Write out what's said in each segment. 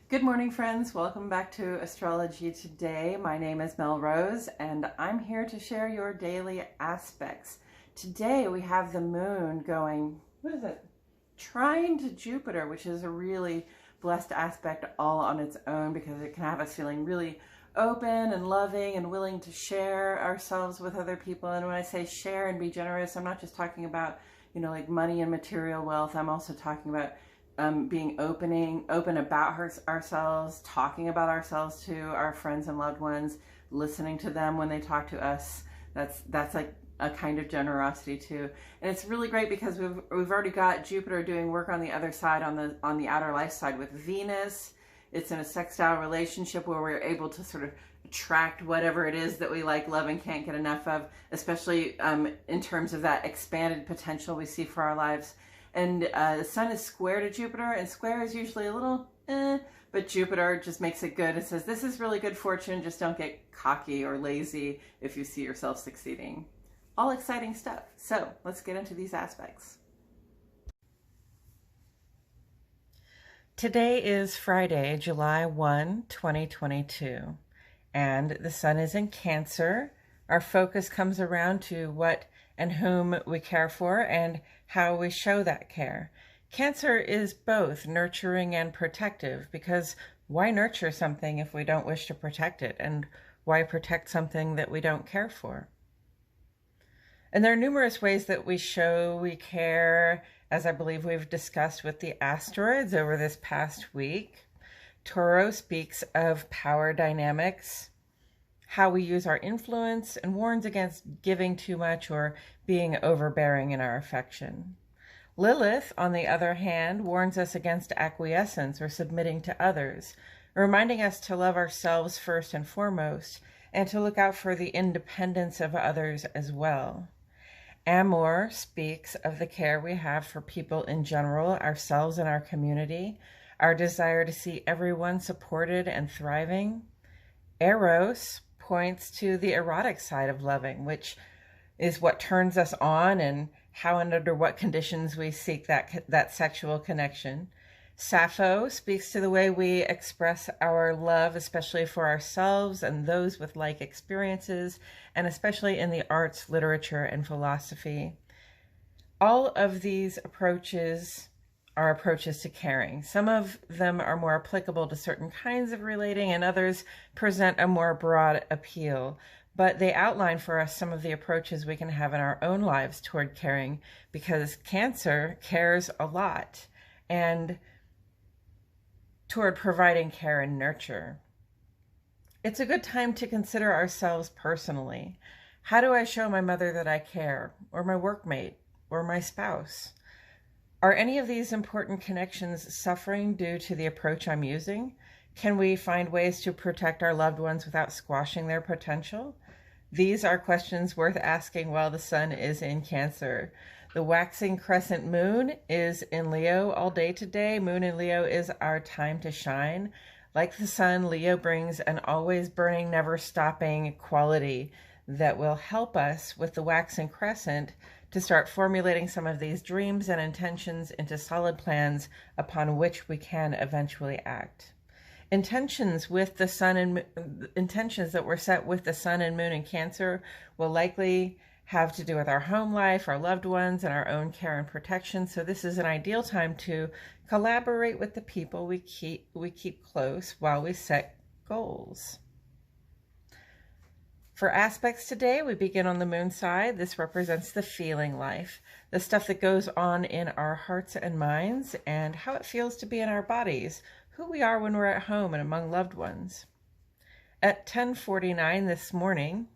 Good morning, friends. Welcome back to Astrology Today. My name is Mel Rose, and I'm here to share your daily aspects. Today we have the moon going, trine to Jupiter, which is a really blessed aspect all on its own because it can have us feeling really open and loving and willing to share ourselves with other people. And when I say share and be generous, I'm not just talking about, like money and material wealth. I'm also talking about being open about ourselves, talking about ourselves to our friends and loved ones, listening to them when they talk to us. That's like a kind of generosity too. And it's really great because we've already got Jupiter doing work on the other side, on the outer life side with Venus. It's in a sextile relationship where we're able to sort of attract whatever it is that we like, love, and can't get enough of, especially in terms of that expanded potential we see for our lives. And the sun is square to Jupiter, and square is usually a little but Jupiter just makes it good. It says, this is really good fortune, just don't get cocky or lazy if you see yourself succeeding. All exciting stuff. So let's get into these aspects. Today is Friday, July 1, 2022, and the sun is in Cancer. Our focus comes around to what and whom we care for and how we show that care. Cancer is both nurturing and protective, because why nurture something if we don't wish to protect it? And why protect something that we don't care for? And there are numerous ways that we show we care, as I believe we've discussed with the asteroids over this past week. Tauro speaks of power dynamics, how we use our influence, and warns against giving too much or being overbearing in our affection. Lilith, on the other hand, warns us against acquiescence or submitting to others, reminding us to love ourselves first and foremost, and to look out for the independence of others as well. Amor speaks of the care we have for people in general, ourselves and our community, our desire to see everyone supported and thriving. Eros points to the erotic side of loving, which is what turns us on and how and under what conditions we seek that sexual connection. Sappho speaks to the way we express our love, especially for ourselves and those with like experiences, and especially in the arts, literature, and philosophy. All of these approaches are approaches to caring. Some of them are more applicable to certain kinds of relating, and others present a more broad appeal. But they outline for us some of the approaches we can have in our own lives toward caring, because Cancer cares a lot, and toward providing care and nurture. It's a good time to consider ourselves personally. How do I show my mother that I care, or my workmate, or my spouse? Are any of these important connections suffering due to the approach I'm using? Can we find ways to protect our loved ones without squashing their potential? These are questions worth asking while the sun is in Cancer. The waxing crescent moon is in Leo all day today. Moon in Leo is our time to shine. Like the sun, Leo brings an always burning, never stopping quality that will help us with the waxing crescent to start formulating some of these dreams and intentions into solid plans upon which we can eventually act. Intentions with the sun and intentions that were set with the sun and moon in Cancer will likely have to do with our home life, our loved ones, and our own care and protection. So this is an ideal time to collaborate with the people we keep close while we set goals. For aspects today, we begin on the moon side. This represents the feeling life, the stuff that goes on in our hearts and minds, and how it feels to be in our bodies, who we are when we're at home and among loved ones. At 10:49 this morning,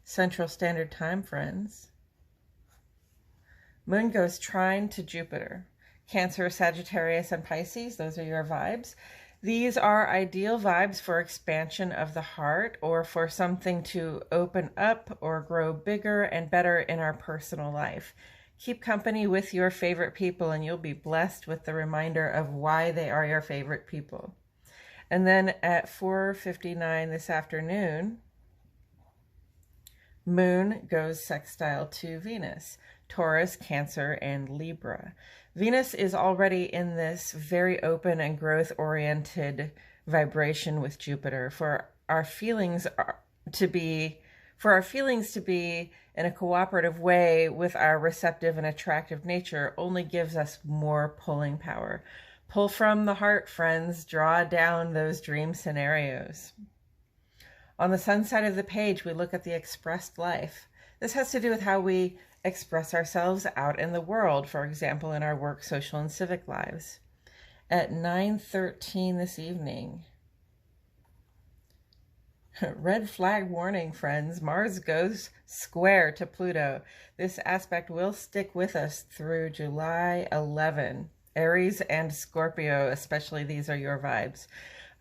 Central Standard Time, friends, Moon goes trine to Jupiter. Cancer, Sagittarius, and Pisces, those are your vibes. These are ideal vibes for expansion of the heart, or for something to open up or grow bigger and better in our personal life. Keep company with your favorite people, and you'll be blessed with the reminder of why they are your favorite people. And then at 4:59 this afternoon, Moon goes sextile to Venus, Taurus, Cancer, and Libra. Venus is already in this very open and growth-oriented vibration with Jupiter. For our feelings to be in a cooperative way with our receptive and attractive nature only gives us more pulling power. Pull from the heart, friends. Draw down those dream scenarios. On the sun side of the page, we look at the expressed life. This has to do with how we express ourselves out in the world, for example, in our work, social, and civic lives. At 9:13 this evening, red flag warning, friends, Mars goes square to Pluto. This aspect will stick with us through July 11. Aries and Scorpio, especially, these are your vibes.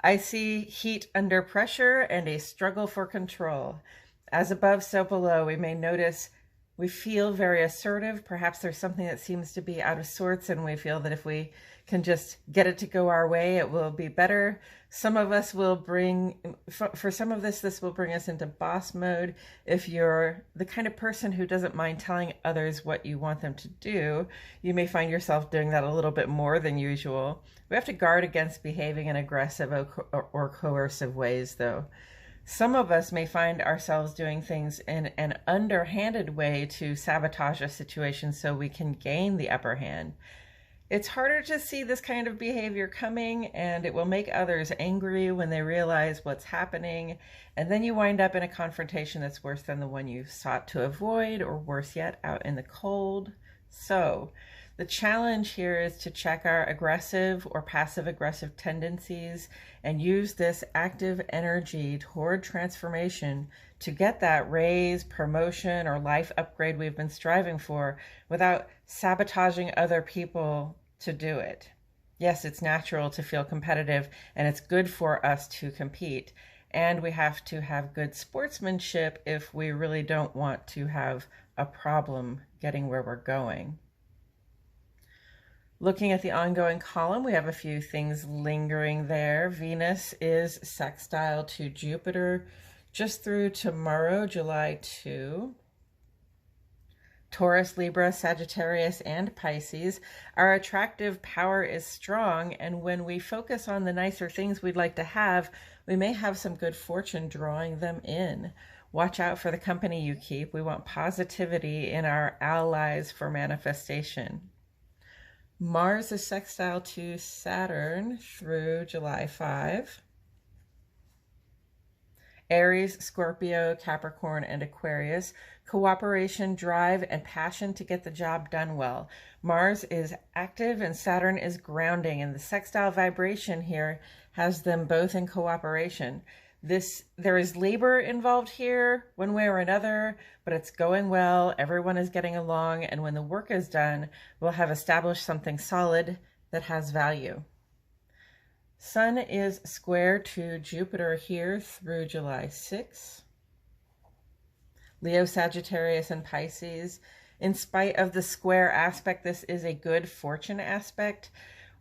I see heat under pressure and a struggle for control. As above, so below. We may notice we feel very assertive. Perhaps there's something that seems to be out of sorts, and we feel that if we can just get it to go our way, it will be better. Some of us will for some of this will bring us into boss mode. If you're the kind of person who doesn't mind telling others what you want them to do, you may find yourself doing that a little bit more than usual. We have to guard against behaving in aggressive or coercive ways, though. Some of us may find ourselves doing things in an underhanded way to sabotage a situation so we can gain the upper hand. It's harder to see this kind of behavior coming, and it will make others angry when they realize what's happening, and then you wind up in a confrontation that's worse than the one you sought to avoid, or worse yet, out in the cold. So the challenge here is to check our aggressive or passive-aggressive tendencies and use this active energy toward transformation to get that raise, promotion, or life upgrade we've been striving for without sabotaging other people to do it. Yes, it's natural to feel competitive, and it's good for us to compete. And we have to have good sportsmanship if we really don't want to have a problem getting where we're going. Looking at the ongoing column, we have a few things lingering there. Venus is sextile to Jupiter just through tomorrow, July 2. Taurus, Libra, Sagittarius, and Pisces. Our attractive power is strong, and when we focus on the nicer things we'd like to have, we may have some good fortune drawing them in. Watch out for the company you keep. We want positivity in our allies for manifestation. Mars is sextile to Saturn through July 5. Aries, Scorpio, Capricorn, and Aquarius. Cooperation, drive, and passion to get the job done well. Mars is active and Saturn is grounding, and the sextile vibration here has them both in cooperation. There is labor involved here, one way or another, but it's going well. Everyone is getting along, and when the work is done, we'll have established something solid that has value. Sun is square to Jupiter here through July 6. Leo, Sagittarius, and Pisces. In spite of the square aspect, this is a good fortune aspect.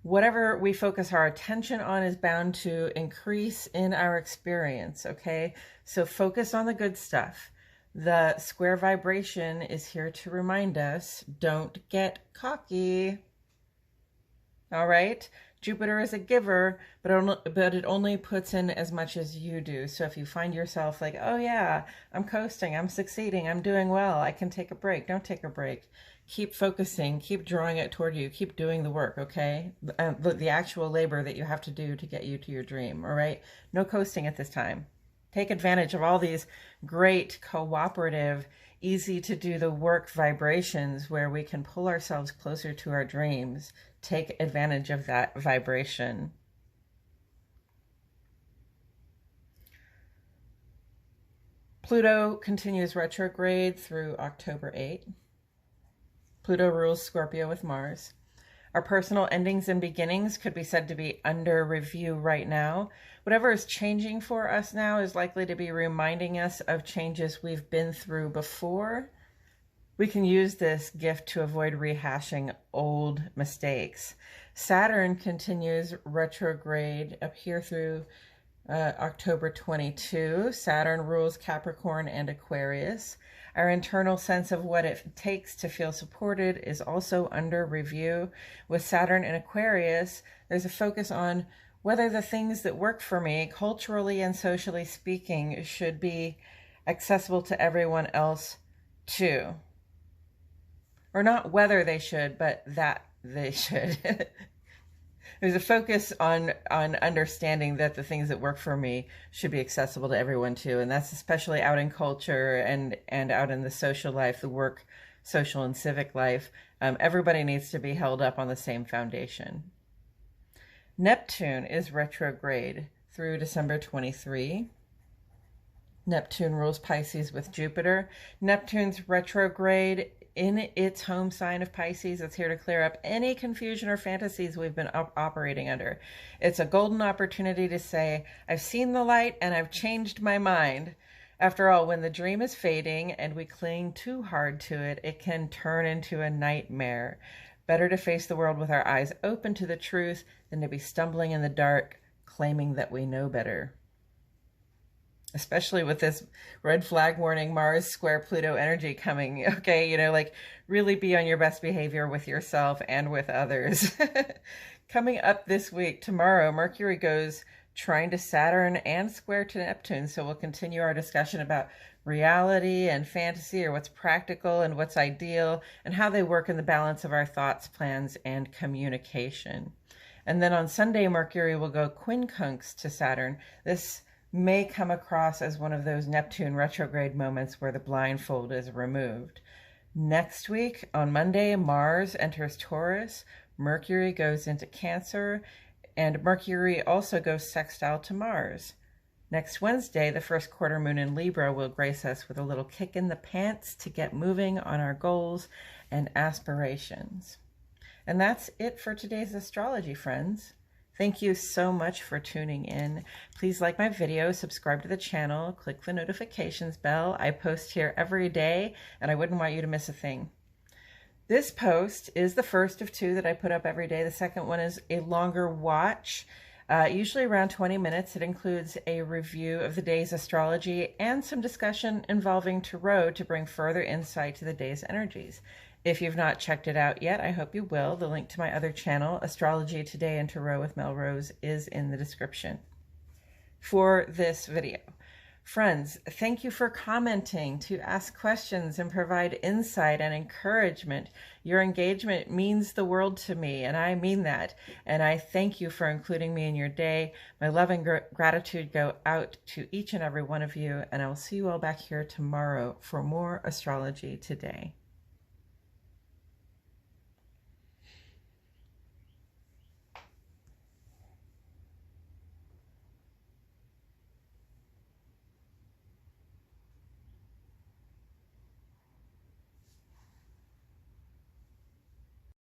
Whatever we focus our attention on is bound to increase in our experience, okay? So focus on the good stuff. The square vibration is here to remind us, don't get cocky. All right? Jupiter is a giver, but it only puts in as much as you do. So if you find yourself like, oh yeah, I'm coasting, I'm succeeding, I'm doing well, I can take a break. Don't take a break. Keep focusing, keep drawing it toward you, keep doing the work, okay? The actual labor that you have to do to get you to your dream, all right? No coasting at this time. Take advantage of all these great cooperative, easy to do the work vibrations where we can pull ourselves closer to our dreams. Take advantage of that vibration. Pluto continues retrograde through October 8. Pluto rules Scorpio with Mars. Our personal endings and beginnings could be said to be under review right now. Whatever is changing for us now is likely to be reminding us of changes we've been through before. We can use this gift to avoid rehashing old mistakes. Saturn continues retrograde up here through October 22. Saturn rules Capricorn and Aquarius. Our internal sense of what it takes to feel supported is also under review. With Saturn in Aquarius, there's a focus on whether the things that work for me, culturally and socially speaking, should be accessible to everyone else too. Or not whether they should, but that they should. There's a focus on understanding that the things that work for me should be accessible to everyone too. And that's especially out in culture and out in the social life, the work, social and civic life. Everybody needs to be held up on the same foundation. Neptune is retrograde through December 23. Neptune rules Pisces with Jupiter. Neptune's retrograde in its home sign of Pisces. It's here to clear up any confusion or fantasies we've been operating under. It's a golden opportunity to say, I've seen the light and I've changed my mind. After all, when the dream is fading and we cling too hard to it, it can turn into a nightmare. Better to face the world with our eyes open to the truth than to be stumbling in the dark, claiming that we know better. Especially with this red flag warning, Mars square Pluto energy coming. Okay, like really be on your best behavior with yourself and with others. Coming up this week, tomorrow, Mercury goes trine to Saturn and square to Neptune. So we'll continue our discussion about reality and fantasy, or what's practical and what's ideal, and how they work in the balance of our thoughts, plans, and communication. And then on Sunday, Mercury will go quincunx to Saturn. This may come across as one of those Neptune retrograde moments where the blindfold is removed. Next week, on Monday, Mars enters Taurus, Mercury goes into Cancer, and Mercury also goes sextile to Mars. Next Wednesday, the first quarter moon in Libra will grace us with a little kick in the pants to get moving on our goals and aspirations. And that's it for today's astrology, friends. Thank you so much for tuning in. Please like my video, subscribe to the channel, click the notifications bell. I post here every day, and I wouldn't want you to miss a thing. This post is the first of two that I put up every day. The second one is a longer watch, usually around 20 minutes. It includes a review of the day's astrology and some discussion involving tarot to bring further insight to the day's energies. If you've not checked it out yet, I hope you will. The link to my other channel, Astrology Today and Tarot with Melrose, is in the description for this video. Friends, thank you for commenting, to ask questions and provide insight and encouragement. Your engagement means the world to me, and I mean that. And I thank you for including me in your day. My love and gratitude go out to each and every one of you, and I will see you all back here tomorrow for more Astrology Today.